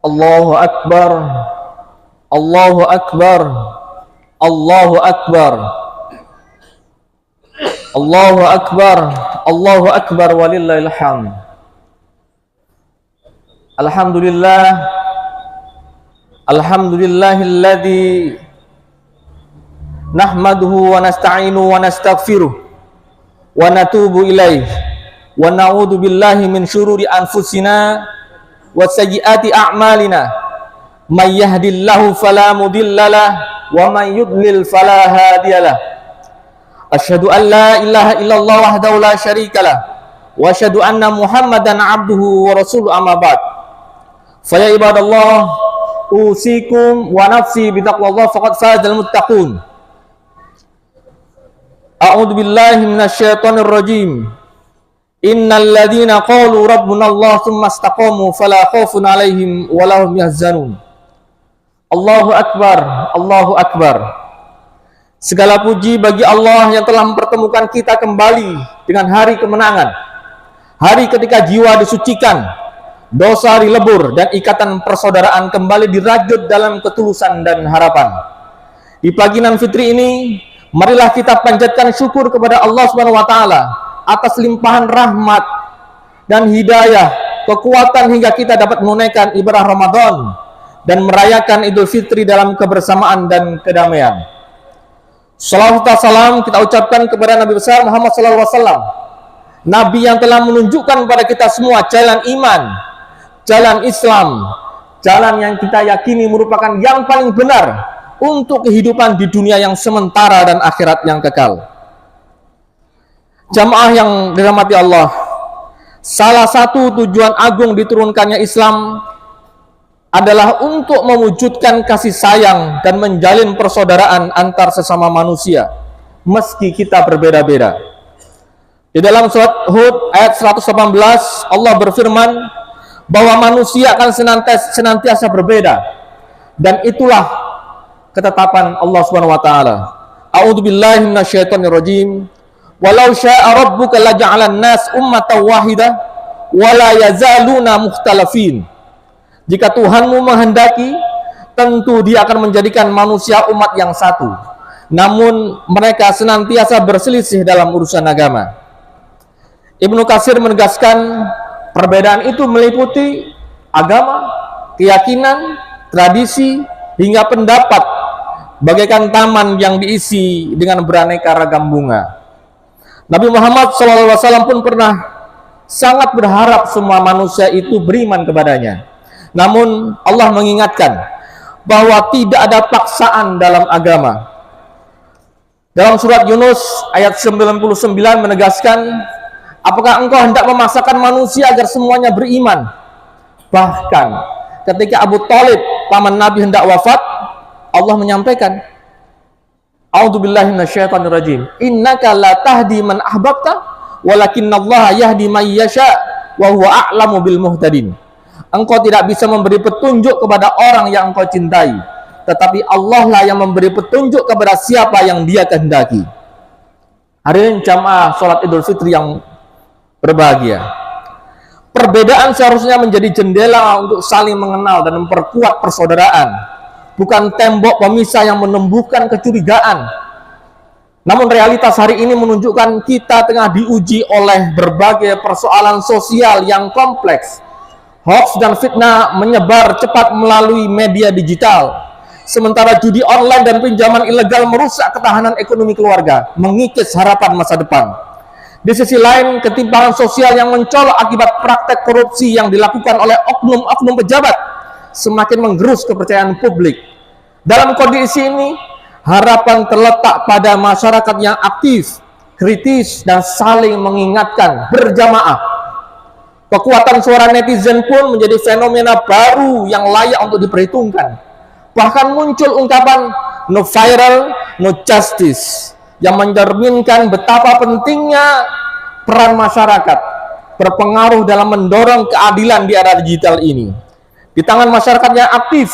Allahu Akbar, Allahu Akbar, Allahu Akbar, Allahu Akbar, Allahu Akbar walillahil hamd. Alhamdulillah, alhamdulillahilladzi nahmaduhu wa nasta'inu wa nastaghfiruh wa natubu ilaih wa na'udzu billahi min syururi anfusina wa sayyiati a'malina may yahdihillahu fala mudhillalah wa may yudlil fala hadiyalah. Asyhadu an la ilaha illallah wahdahu la syarikalah wa asyhadu anna Muhammadan abduhu wa rasuluhu, amma ba'd. Fa ya ibadallah, usikum wa nafsi bi taqwallah faqad fazal muttaqun. A'udzu billahi minasyaitonir rajim. Innal ladzina qalu rabbuna Allah tsumma istaqamu fala khaufun 'alaihim wa lahum yahzanun. Allahu akbar, Allahu akbar. Segala puji bagi Allah yang telah mempertemukan kita kembali dengan hari kemenangan, hari ketika jiwa disucikan, dosa dilebur, dan ikatan persaudaraan kembali dirajut dalam ketulusan dan harapan. Di pagi nan fitri ini, marilah kita panjatkan syukur kepada Allah Subhanahu wa taala atas limpahan rahmat dan hidayah, kekuatan hingga kita dapat menunaikan ibadah Ramadan dan merayakan Idul Fitri dalam kebersamaan dan kedamaian. Salawat dan salam kita ucapkan kepada Nabi besar Muhammad SAW, Nabi yang telah menunjukkan kepada kita semua jalan iman, jalan Islam, jalan yang kita yakini merupakan yang paling benar untuk kehidupan di dunia yang sementara dan akhirat yang kekal. Jamaah yang dirahmati Allah, salah satu tujuan agung diturunkannya Islam adalah untuk mewujudkan kasih sayang dan menjalin persaudaraan antar sesama manusia meski kita berbeda-beda. Di dalam surat Hud ayat 118, Allah berfirman bahwa manusia akan senantiasa berbeda, dan itulah ketetapan Allah Subhanahu wa taala. A'udzu billahi minasyaitonir rajim. Walau syaa rabbuka laja'alan nas ummatan wahidah wa la yazaluna mukhtalafin. Jika Tuhanmu menghendaki, tentu Dia akan menjadikan manusia umat yang satu, namun mereka senantiasa berselisih dalam urusan agama. Ibnu Katsir menegaskan perbedaan itu meliputi agama, keyakinan, tradisi, hingga pendapat, bagaikan taman yang diisi dengan beraneka ragam bunga. Nabi Muhammad SAW pun pernah sangat berharap semua manusia itu beriman kepadanya. Namun Allah mengingatkan bahwa tidak ada paksaan dalam agama. Dalam surat Yunus ayat 99 menegaskan, apakah engkau hendak memaksakan manusia agar semuanya beriman? Bahkan ketika Abu Thalib, paman Nabi, hendak wafat, Allah menyampaikan, A'udzubillahi minasyaitonirrajim. Innaka la tahdi man ahbabta walakinallaha yahdi may yasha wa huwa a'lamu bil muhtadin. Engkau tidak bisa memberi petunjuk kepada orang yang engkau cintai, tetapi Allah lah yang memberi petunjuk kepada siapa yang Dia kehendaki. Hadirin jamaah salat Idul Fitri yang berbahagia. Perbedaan seharusnya menjadi jendela untuk saling mengenal dan memperkuat persaudaraan, bukan tembok pemisah yang menumbuhkan kecurigaan. Namun realitas hari ini menunjukkan kita tengah diuji oleh berbagai persoalan sosial yang kompleks. Hoax dan fitnah menyebar cepat melalui media digital, sementara judi online dan pinjaman ilegal merusak ketahanan ekonomi keluarga, mengikis harapan masa depan. Di sisi lain, ketimpangan sosial yang mencolok akibat praktek korupsi yang dilakukan oleh oknum-oknum pejabat semakin menggerus kepercayaan publik. Dalam kondisi ini, harapan terletak pada masyarakat yang aktif, kritis, dan saling mengingatkan berjamaah. Kekuatan suara netizen pun menjadi fenomena baru yang layak untuk diperhitungkan. Bahkan muncul ungkapan no viral, no justice, yang mencerminkan betapa pentingnya peran masyarakat berpengaruh dalam mendorong keadilan di era digital ini. Di tangan masyarakat yang aktif,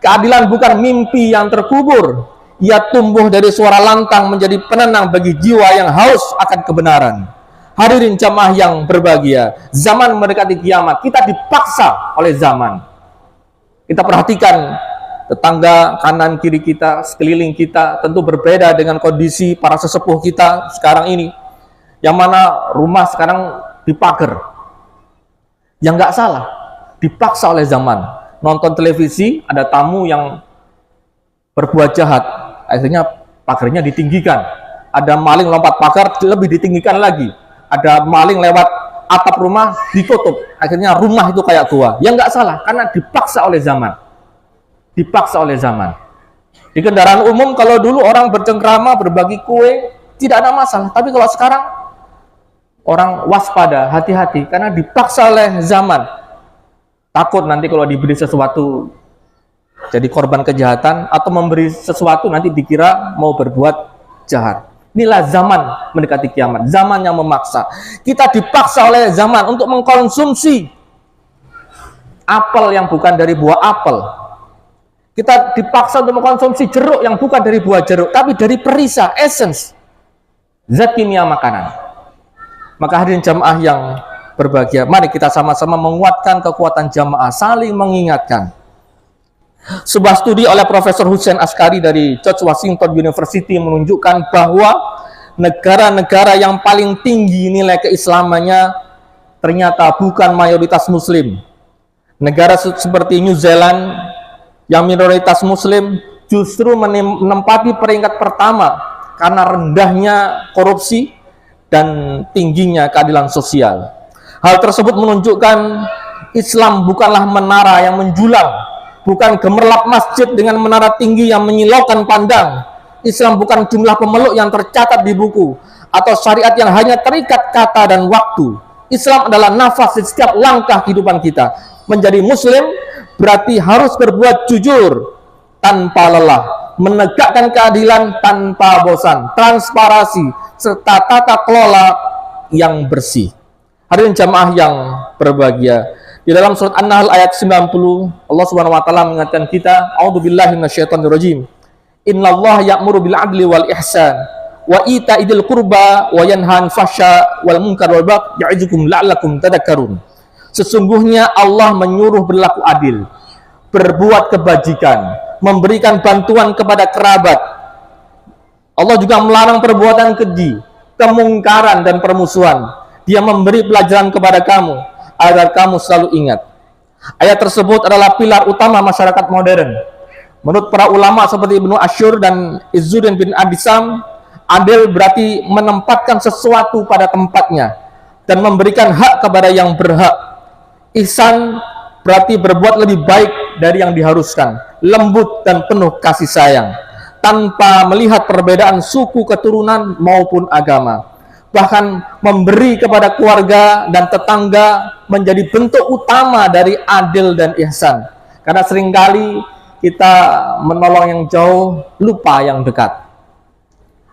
keadilan bukan mimpi yang terkubur. Ia tumbuh dari suara lantang menjadi penenang bagi jiwa yang haus akan kebenaran. Hadirin jamaah yang berbahagia, zaman mendekati kiamat, kita dipaksa oleh zaman. Kita perhatikan tetangga kanan kiri kita, sekeliling kita, tentu berbeda dengan kondisi para sesepuh kita sekarang ini, yang mana rumah sekarang dipagar. Yang nggak salah, dipaksa oleh zaman. Nonton televisi, ada tamu yang berbuat jahat, akhirnya pagarnya ditinggikan. Ada maling lompat pagar, lebih ditinggikan lagi. Ada maling lewat atap rumah, ditutup. Akhirnya rumah itu kayak gua. Yang nggak salah, karena dipaksa oleh zaman. Dipaksa oleh zaman. Di kendaraan umum, kalau dulu orang bercengkrama, berbagi kue, tidak ada masalah. Tapi kalau sekarang, orang waspada, hati-hati, karena dipaksa oleh zaman. Takut nanti kalau diberi sesuatu, jadi korban kejahatan, atau memberi sesuatu nanti dikira mau berbuat jahat. Inilah zaman mendekati kiamat, zaman yang memaksa. Kita dipaksa oleh zaman untuk mengkonsumsi apel yang bukan dari buah apel. Kita dipaksa untuk mengkonsumsi jeruk yang bukan dari buah jeruk, tapi dari perisa, essence, zat kimia makanan. Maka hadirin jamaah yang berbahagia, mari kita sama-sama menguatkan kekuatan jamaah, saling mengingatkan. Sebuah studi oleh Profesor Hussein Askari dari George Washington University menunjukkan bahwa negara-negara yang paling tinggi nilai keislamannya ternyata bukan mayoritas muslim. Negara seperti New Zealand yang minoritas muslim justru menempati peringkat pertama karena rendahnya korupsi dan tingginya keadilan sosial. Hal tersebut menunjukkan Islam bukanlah menara yang menjulang, bukan gemerlap masjid dengan menara tinggi yang menyilaukan pandang. Islam bukan jumlah pemeluk yang tercatat di buku, atau syariat yang hanya terikat kata dan waktu. Islam adalah nafas di setiap langkah kehidupan kita. Menjadi muslim berarti harus berbuat jujur tanpa lelah, menegakkan keadilan tanpa bosan, transparansi, serta tata kelola yang bersih. Hadirin jamaah yang berbahagia, di dalam surat An-Nahl ayat 90, Allah Subhanahu wa taala mengingatkan kita, A'udzubillahi minasyaitonirrajim. Innallaha ya'muru bil 'adli wal ihsan wa ita'idil qurba wa yanha 'anil fahsya wal munkar wal baghi ya'izukum la'allakum tadhakkarun. Sesungguhnya Allah menyuruh berlaku adil, berbuat kebajikan, memberikan bantuan kepada kerabat. Allah juga melarang perbuatan keji, kemungkaran dan permusuhan. Dia memberi pelajaran kepada kamu agar kamu selalu ingat. Ayat tersebut adalah pilar utama masyarakat modern. Menurut para ulama seperti Ibnu Asyur dan Izzuddin bin Abdissam, adil berarti menempatkan sesuatu pada tempatnya dan memberikan hak kepada yang berhak. Ihsan berarti berbuat lebih baik dari yang diharuskan, lembut dan penuh kasih sayang, tanpa melihat perbedaan suku, keturunan maupun agama. Bahkan memberi kepada keluarga dan tetangga menjadi bentuk utama dari adil dan ihsan. Karena seringkali kita menolong yang jauh, lupa yang dekat.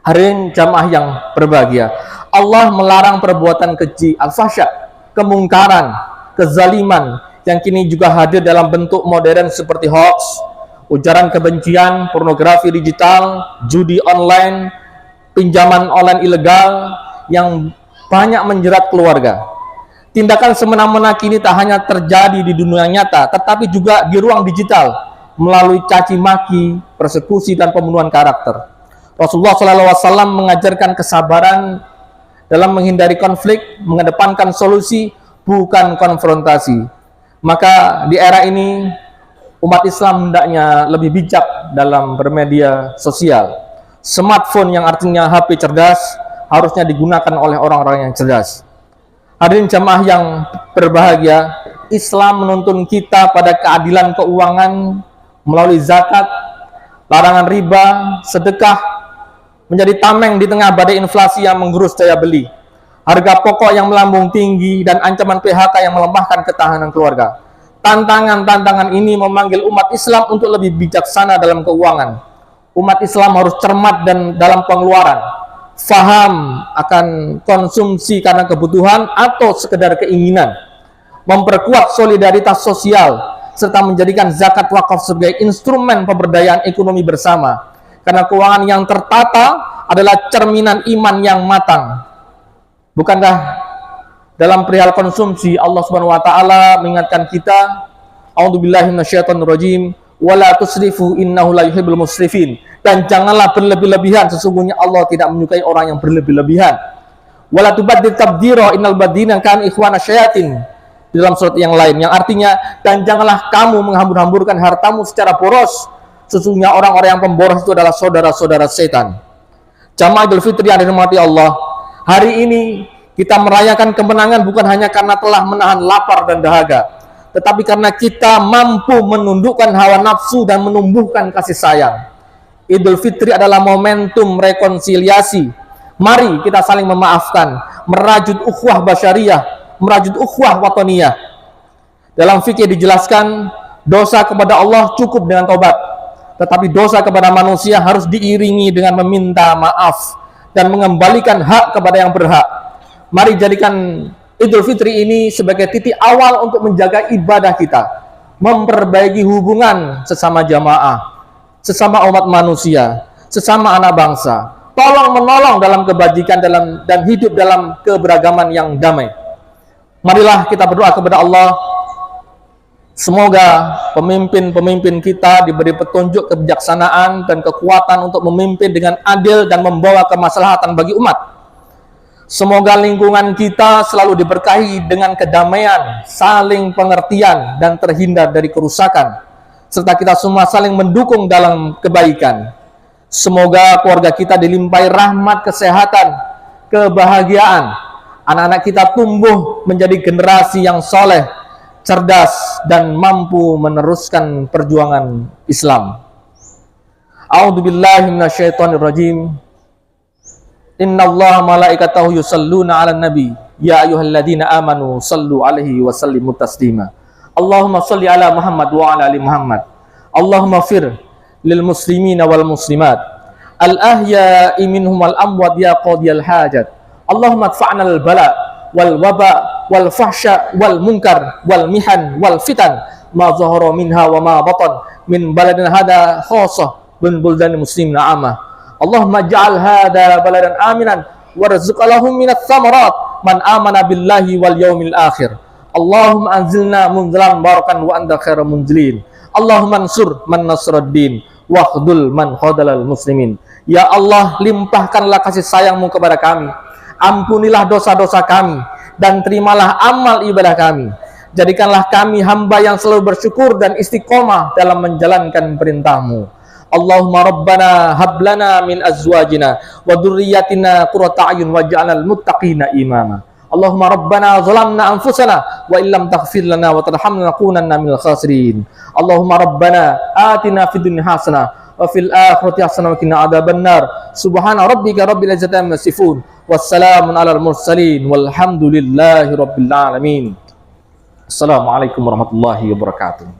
Hadirin jamaah yang berbahagia, Allah melarang perbuatan keji, al-fahsya, kemungkaran, kezaliman, yang kini juga hadir dalam bentuk modern seperti hoax, ujaran kebencian, pornografi digital, judi online, pinjaman online ilegal, yang banyak menjerat keluarga. Tindakan semena-mena kini tak hanya terjadi di dunia nyata, tetapi juga di ruang digital melalui caci maki, persekusi dan pembunuhan karakter. Rasulullah SAW mengajarkan kesabaran dalam menghindari konflik, mengedepankan solusi bukan konfrontasi. Maka di era ini umat Islam hendaknya lebih bijak dalam bermedia sosial. Smartphone yang artinya HP cerdas harusnya digunakan oleh orang-orang yang cerdas. Hadirin jamaah yang berbahagia, Islam menuntun kita pada keadilan keuangan melalui zakat, larangan riba, sedekah, menjadi tameng di tengah badai inflasi yang menggerus daya beli, harga pokok yang melambung tinggi, dan ancaman PHK yang melemahkan ketahanan keluarga. Tantangan-tantangan ini memanggil umat Islam untuk lebih bijaksana dalam keuangan. Umat Islam harus cermat dan dalam pengeluaran, faham akan konsumsi karena kebutuhan atau sekedar keinginan, memperkuat solidaritas sosial, serta menjadikan zakat wakaf sebagai instrumen pemberdayaan ekonomi bersama. Karena keuangan yang tertata adalah cerminan iman yang matang. Bukankah dalam perihal konsumsi Allah Subhanahu wa taala mengingatkan kita, A'udzubillahi minasyaitonirrajim. Wala tusrifu innahu la yuhibbul musrifin. Dan janganlah berlebih-lebihan, sesungguhnya Allah tidak menyukai orang yang berlebih-lebihan. Wala tubaddir tabdira innal badina kanu ikhwana syayatin. Di dalam surat yang lain yang artinya, dan janganlah kamu menghambur-hamburkan hartamu secara boros, sesungguhnya orang-orang yang pemboros itu adalah saudara-saudara setan. Jamaah Idul Fitri yang dirahmati Allah, hari ini kita merayakan kemenangan bukan hanya karena telah menahan lapar dan dahaga, tetapi karena kita mampu menundukkan hawa nafsu dan menumbuhkan kasih sayang. Idul Fitri adalah momentum rekonsiliasi. Mari kita saling memaafkan, merajut ukhuwah basyariyah, merajut ukhuwah wataniyah. Dalam fikih dijelaskan, dosa kepada Allah cukup dengan tobat, tetapi dosa kepada manusia harus diiringi dengan meminta maaf dan mengembalikan hak kepada yang berhak. Mari jadikan Idul Fitri ini sebagai titik awal untuk menjaga ibadah kita, memperbaiki hubungan sesama jamaah, sesama umat manusia, sesama anak bangsa, tolong menolong dalam kebajikan dan hidup dalam keberagaman yang damai. Marilah kita berdoa kepada Allah, semoga pemimpin-pemimpin kita diberi petunjuk kebijaksanaan dan kekuatan untuk memimpin dengan adil dan membawa kemaslahatan bagi umat. Semoga lingkungan kita selalu diberkahi dengan kedamaian, saling pengertian, dan terhindar dari kerusakan, serta kita semua saling mendukung dalam kebaikan. Semoga keluarga kita dilimpahi rahmat, kesehatan, kebahagiaan. Anak-anak kita tumbuh menjadi generasi yang soleh, cerdas, dan mampu meneruskan perjuangan Islam. A'udzubillahi minasyaitonirrajim. Innallaha malaikatahu yusalluna 'alan nabi ya ayyuhalladzina amanu sallu 'alaihi wa sallimu taslima. Allahumma shalli 'ala Muhammad wa 'ala ali Muhammad. Allahumma fir lil muslimina wal muslimat al ahya'i minhum wal amwat ya qadiyal hajat. Allahumma adfa'na al bala wal waba wal fahsya wal munkar wal mihan wal fitan ma zahara minha wa ma batan min baladin hada khassah bin buldan muslimin 'amah. Allahumma ja'al hadha baladan aminan warzuq lahum minats thamarat man amana billahi wal yaumil akhir. Allahumma anzilna munzalan barakan wa anta khairal munzilin. Allahumma ansur man nasraddin wa khdul man khadalal muslimin. Ya Allah, limpahkanlah kasih sayang-Mu kepada kami. Ampunilah dosa-dosa kami dan terimalah amal ibadah kami. Jadikanlah kami hamba yang selalu bersyukur dan istiqomah dalam menjalankan perintah-Mu. Allahumma rabbana hablana min azwajina wa dhurriyyatina qurrata a'yun waj'alnal muttaqina imama. Allahumma rabbana zalamna anfusana wa illam taghfir lana wa tarhamna lanakunanna minal khasirin. Allahumma rabbana atina fid dunya hasanah wa fil akhirati hasanah wa qina adzabannar. Subhana rabbika rabbil izzati amma yasifun. Wassalamun alal mursalin walhamdulillahi rabbil alamin. Assalamualaikum warahmatullahi wabarakatuh.